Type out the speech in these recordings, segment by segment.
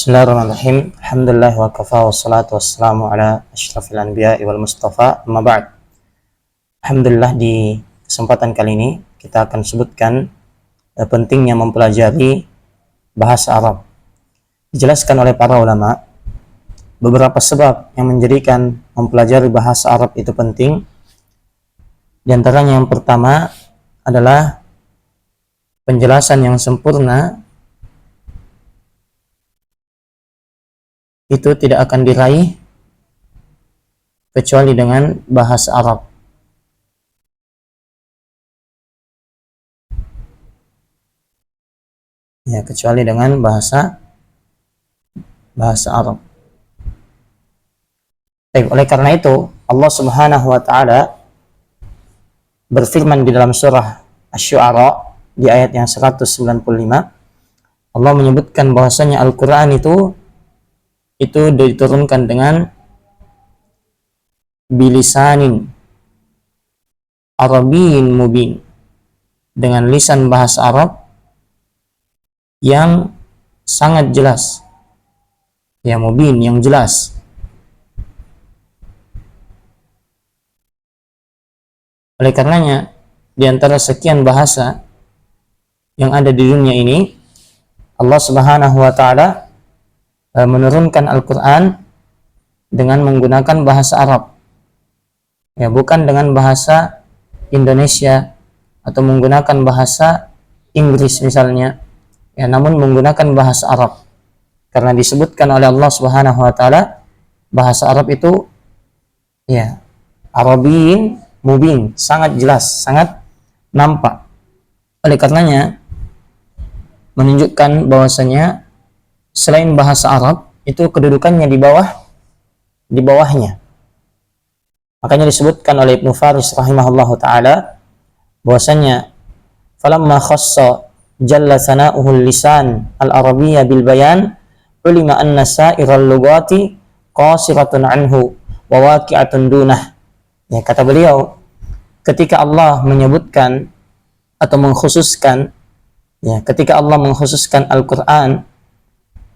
Bismillahirrahmanirrahim. Alhamdulillah wa kafa wassalatu wassalamu ala asyrafil anbiya wal mustafa amma ba'd. Alhamdulillah, di kesempatan kali ini kita akan sebutkan pentingnya mempelajari bahasa Arab. Dijelaskan oleh para ulama beberapa sebab yang menjadikan mempelajari bahasa Arab itu penting. Di antaranya yang pertama adalah penjelasan yang sempurna itu tidak akan diraih kecuali dengan bahasa Arab. Ya, kecuali dengan bahasa Arab. Baik, oleh karena itu Allah Subhanahu wa taala berfirman di dalam surah Asy-Syu'ara di ayat yang 195. Allah menyebutkan bahwasanya Al-Qur'an itu diturunkan dengan bilisanin Arabiyyin mubin, dengan lisan bahasa Arab yang sangat jelas, ya, mubin, yang jelas. Oleh karenanya di antara sekian bahasa yang ada di dunia ini, Allah Subhanahu wa taala menurunkan Al-Quran dengan menggunakan bahasa Arab, ya, bukan dengan bahasa Indonesia atau menggunakan bahasa Inggris misalnya, ya, namun menggunakan bahasa Arab, karena disebutkan oleh Allah Subhanahu wa taala bahasa Arab itu, ya, Arabiyyin mubin, sangat jelas, sangat nampak. Oleh karenanya menunjukkan bahwasanya selain bahasa Arab itu kedudukannya di bawahnya. Makanya disebutkan oleh Ibnu Faris rahimahullahu taala bahwasanya falamma khassa jalla sana'uhu lisan al-arabiyya bil bayan ulima anna sa'iral lugati qasiratun anhu wa waqi'atun dunah. Ya, kata beliau, ketika Allah menyebutkan atau mengkhususkan, ya, ketika Allah mengkhususkan Al-Qur'an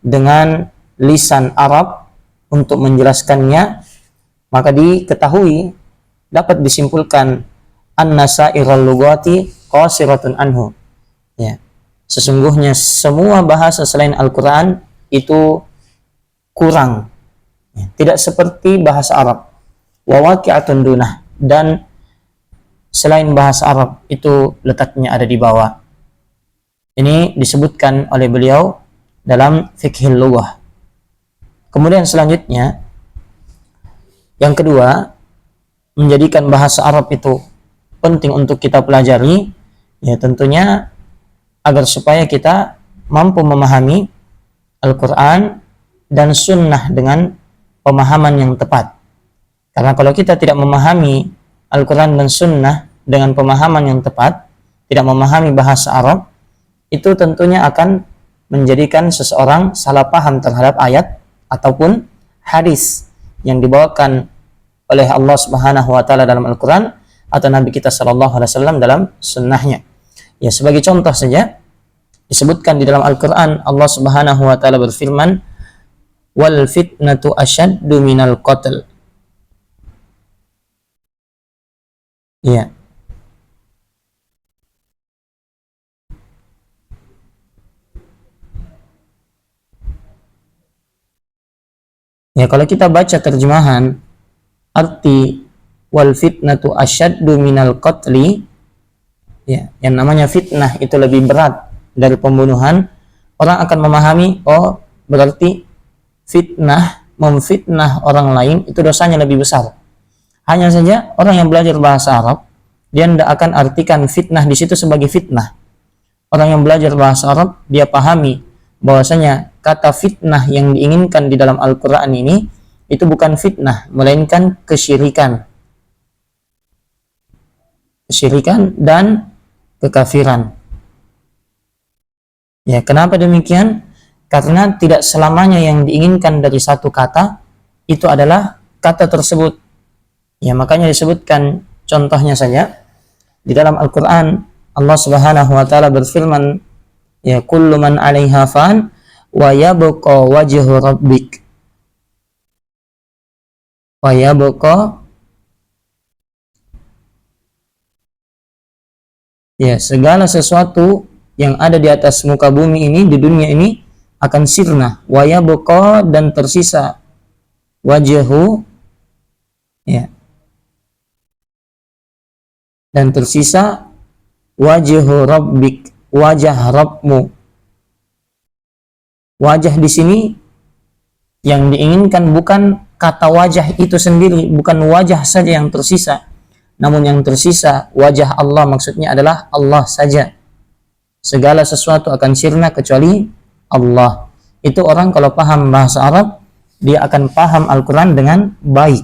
dengan lisan Arab untuk menjelaskannya, maka diketahui, dapat disimpulkan anna sa'iral lugati qasiratun anhu, ya, sesungguhnya semua bahasa selain Al-Quran itu kurang, ya, tidak seperti bahasa Arab. Wa waqi'atun dunah, dan selain bahasa Arab itu letaknya ada di bawah. Ini disebutkan oleh beliau dalam fiqhil lughah. Kemudian selanjutnya, yang kedua, menjadikan bahasa Arab itu penting untuk kita pelajari, ya, tentunya agar supaya kita mampu memahami Al-Quran dan Sunnah dengan pemahaman yang tepat. Karena kalau kita tidak memahami Al-Quran dan Sunnah dengan pemahaman yang tepat, tidak memahami bahasa Arab, itu tentunya akan menjadikan seseorang salah paham terhadap ayat ataupun hadis yang dibawakan oleh Allah Subhanahu wa taala dalam Al-Quran atau Nabi kita sallallahu alaihi wasallam dalam sunnahnya. Ya, sebagai contoh saja disebutkan di dalam Al-Quran, Allah Subhanahu wa taala berfirman, wal fitnatu asyaddu minal qatl. Ya. Ya, kalau kita baca terjemahan arti wal fitnatu asyaddu minal qatli, ya, yang namanya fitnah itu lebih berat dari pembunuhan, orang akan memahami, oh, berarti fitnah, memfitnah orang lain itu dosanya lebih besar. Hanya saja orang yang belajar bahasa Arab, dia tidak akan artikan fitnah di situ sebagai fitnah. Orang yang belajar bahasa Arab, dia pahami bahwasanya kata fitnah yang diinginkan di dalam Al-Quran ini itu bukan fitnah, melainkan kesyirikan dan kekafiran. Ya, kenapa demikian? Karena tidak selamanya yang diinginkan dari satu kata itu adalah kata tersebut. Ya, makanya disebutkan contohnya saja di dalam Al-Quran, Allah Subhanahu wa taala berfirman, ya, kullu man 'alaiha fan wa yabqa wajhu rabbik. Wa yabqa, ya, segala sesuatu yang ada di atas muka bumi ini, di dunia ini akan sirna. Wa yabqa, dan tersisa, wajhu, ya, dan tersisa wajhu rabbik, wajah Rabbmu. Wajah di sini yang diinginkan bukan kata wajah itu sendiri, bukan wajah saja yang tersisa, namun yang tersisa wajah Allah, maksudnya adalah Allah saja. Segala sesuatu akan sirna kecuali Allah. Itu orang kalau paham bahasa Arab, dia akan paham Al-Quran dengan baik.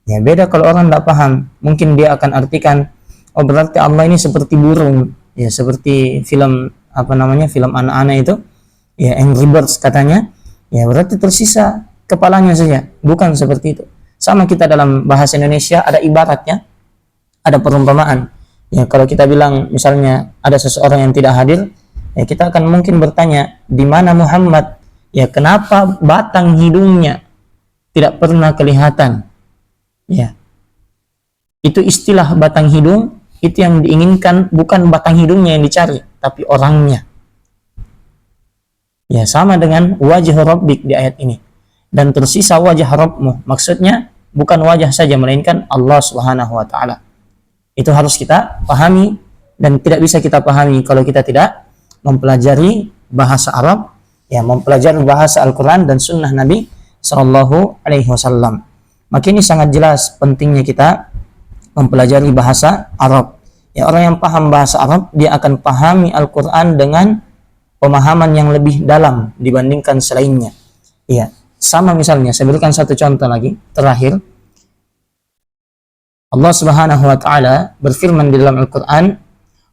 Ya, beda kalau orang tidak paham, mungkin dia akan artikan, oh berarti Allah ini seperti burung, ya, seperti film film anak-anak itu, ya, Angry Birds katanya, ya, berarti tersisa kepalanya saja. Bukan seperti itu. Sama kita dalam bahasa Indonesia ada ibaratnya, ada perumpamaan. Ya, kalau kita bilang misalnya ada seseorang yang tidak hadir, ya, kita akan mungkin bertanya, di mana Muhammad? Ya, kenapa batang hidungnya tidak pernah kelihatan? Ya, itu istilah batang hidung, itu yang diinginkan bukan batang hidungnya yang dicari, tapi orangnya. Ya, sama dengan wajah Rabbik di ayat ini. Dan tersisa wajah Rabbmu, maksudnya bukan wajah saja, melainkan Allah Subhanahu wa ta'ala. Itu harus kita pahami, dan tidak bisa kita pahami kalau kita tidak mempelajari bahasa Arab, ya, mempelajari bahasa Al-Quran dan Sunnah Nabi Sallallahu Alaihi Wasallam. Maka ini sangat jelas pentingnya kita mempelajari bahasa Arab. Ya, orang yang paham bahasa Arab, dia akan pahami Al-Quran dengan pemahaman yang lebih dalam dibandingkan selainnya. Ya, sama misalnya, saya berikan satu contoh lagi, terakhir. Allah Subhanahu wa ta'ala berfirman di dalam Al-Quran,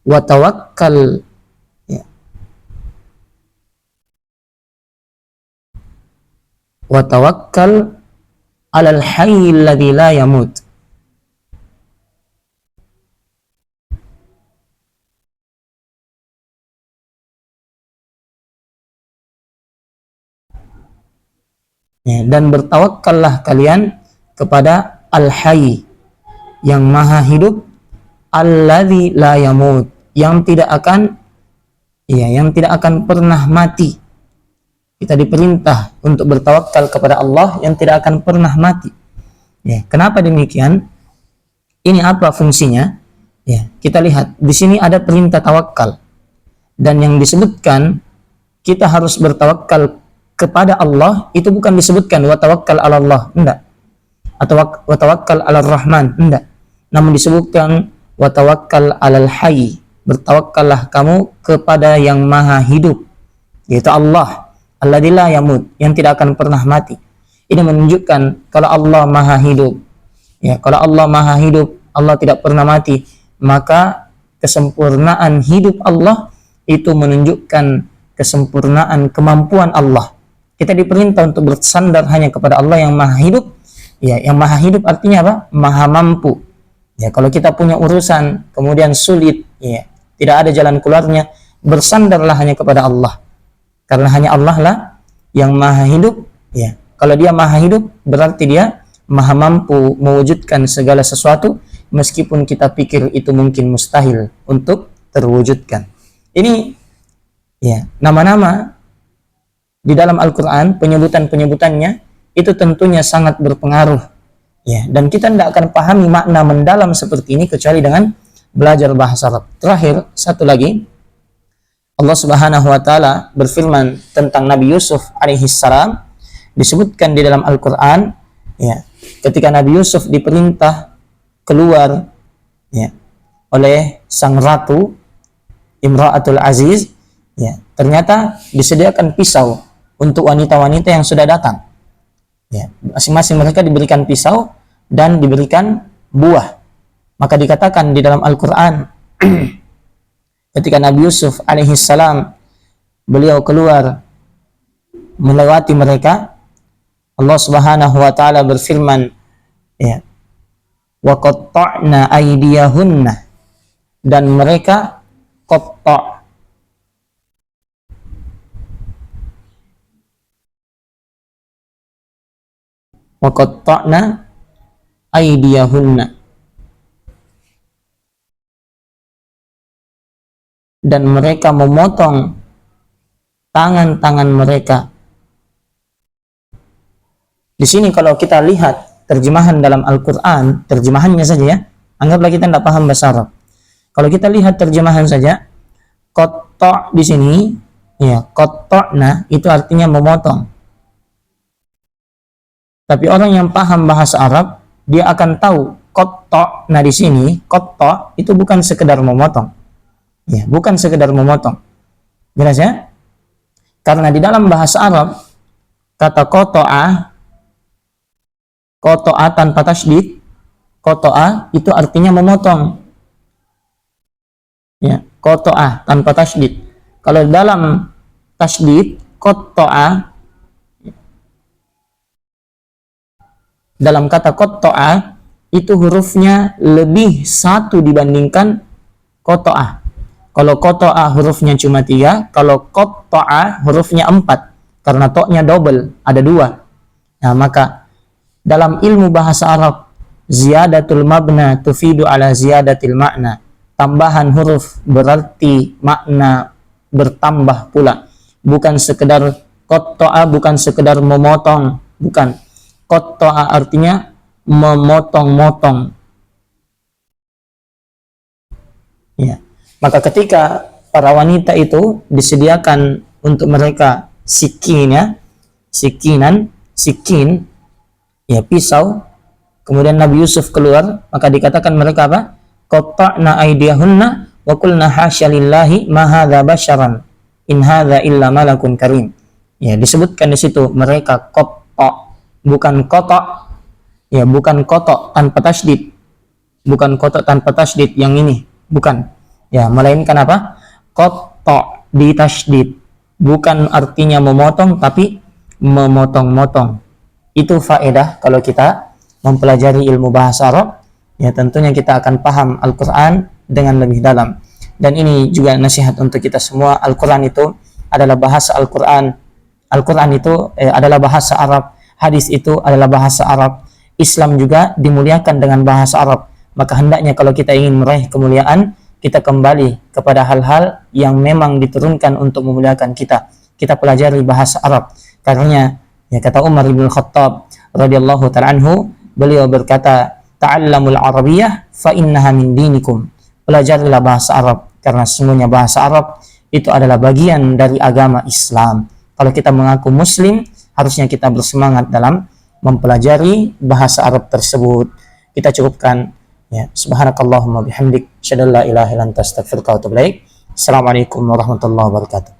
wa tawakkal, ya, wa tawakkal alal hayyil ladzi la yamut. Ya, dan bertawakkallah kalian kepada Al-Hayy, yang maha hidup, alladzi la yamut, yang tidak akan, ya, yang tidak akan pernah mati. Kita diperintah untuk bertawakal kepada Allah yang tidak akan pernah mati. Ya, kenapa demikian? Ini apa fungsinya? Ya, kita lihat di sini ada perintah tawakal, dan yang disebutkan kita harus bertawakal kepada Allah itu bukan disebutkan wa tawakkal 'ala Allah, enggak, atau wa tawakkal 'ala Rahman, enggak, namun disebutkan wa tawakkal 'alal hayy, bertawakkallah kamu kepada yang maha hidup, yaitu Allah, alladzi la yamut, yang tidak akan pernah mati. Ini menunjukkan kalau Allah maha hidup, ya, kalau Allah maha hidup, Allah tidak pernah mati, maka kesempurnaan hidup Allah itu menunjukkan kesempurnaan kemampuan Allah. Kita diperintah untuk bersandar hanya kepada Allah yang maha hidup. Ya, yang maha hidup artinya apa? Maha mampu. Ya, kalau kita punya urusan kemudian sulit, ya, tidak ada jalan keluarnya, bersandarlah hanya kepada Allah. Karena hanya Allah lah yang maha hidup. Ya, kalau dia maha hidup berarti dia maha mampu mewujudkan segala sesuatu, meskipun kita pikir itu mungkin mustahil untuk terwujudkan. Ini, ya, nama-nama di dalam Al-Quran, penyebutan-penyebutannya itu tentunya sangat berpengaruh, ya, dan kita tidak akan pahami makna mendalam seperti ini kecuali dengan belajar bahasa Arab. Terakhir, satu lagi, Allah Subhanahu wa ta'ala berfirman tentang Nabi Yusuf alaihi salam, disebutkan di dalam Al-Quran, ya, ketika Nabi Yusuf diperintah keluar, ya, oleh sang ratu Imra'atul Aziz, ya, ternyata disediakan pisau untuk wanita-wanita yang sudah datang. Ya, masing-masing mereka diberikan pisau dan diberikan buah. Maka dikatakan di dalam Al-Quran, ketika Nabi Yusuf alaihi salam beliau keluar melewati mereka, Allah Subhanahu wa ta'ala berfirman, ya, wa qatta'na aydiyahunna, dan mereka qatta', wa qatta'na aydiyahunna, dan mereka memotong tangan-tangan mereka. Di sini kalau kita lihat terjemahan dalam Al-Quran, terjemahannya saja ya, anggaplah kita tidak paham bahasa Arab. Kalau kita lihat terjemahan saja, qatta' di sini, ya, qatta'na itu artinya memotong. Tapi orang yang paham bahasa Arab, dia akan tahu qatta'na di sini, qatta' itu bukan sekedar memotong. Ya, bukan sekedar memotong. Jelas ya? Karena di dalam bahasa Arab, kata qata'a tanpa tasydid, qata'a itu artinya memotong. Ya, qata'a tanpa tasydid. Kalau dalam tasydid, qata'a, dalam kata qata'a itu hurufnya lebih satu dibandingkan qata'a. Kalau qata'a hurufnya cuma 3, kalau qata'a hurufnya 4, karena to-nya double, ada 2. Nah, maka dalam ilmu bahasa Arab, ziyadatul mabna tufidu ala ziyadatil makna. Tambahan huruf berarti makna bertambah pula. Bukan sekedar qatta'a, bukan sekedar memotong, bukan. Qatta'a artinya memotong-motong. Ya. Maka ketika para wanita itu disediakan untuk mereka sikin, ya, pisau, kemudian Nabi Yusuf keluar, maka dikatakan mereka apa? Qatta'na aydiyahunna wa qulna hasya lillahi ma hadza basyaran in hadza illa malakun karim. Ya, disebutkan di situ mereka qatta', bukan qata', ya, bukan qata' tanpa tasydid. Bukan qata' tanpa tasydid yang ini, bukan. Ya, melainkan apa? Qatta' di tasydid. Bukan artinya memotong, tapi memotong-motong. Itu faedah kalau kita mempelajari ilmu bahasa Arab, ya tentunya kita akan paham Al-Quran dengan lebih dalam. Dan ini juga nasihat untuk kita semua. Al-Quran itu adalah bahasa Al-Quran. Al-Quran itu adalah bahasa Arab. Hadis itu adalah bahasa Arab. Islam juga dimuliakan dengan bahasa Arab. Maka hendaknya kalau kita ingin meraih kemuliaan, kita kembali kepada hal-hal yang memang diturunkan untuk memuliakan kita. Kita pelajari bahasa Arab. Karena ya, kata Umar bin Khattab radhiyallahu ta'ala anhu, beliau berkata, ta'allamul arabiyyah fa innaha min dinikum. Pelajarilah bahasa Arab karena sesungguhnya bahasa Arab itu adalah bagian dari agama Islam. Kalau kita mengaku muslim, harusnya kita bersemangat dalam mempelajari bahasa Arab tersebut. Kita cukupkan. Ya, subhanakallahumma bihamdik, syadallah ilaha illa anta astaghfiruka wa atubu ilaik. Assalamualaikum warahmatullahi wabarakatuh.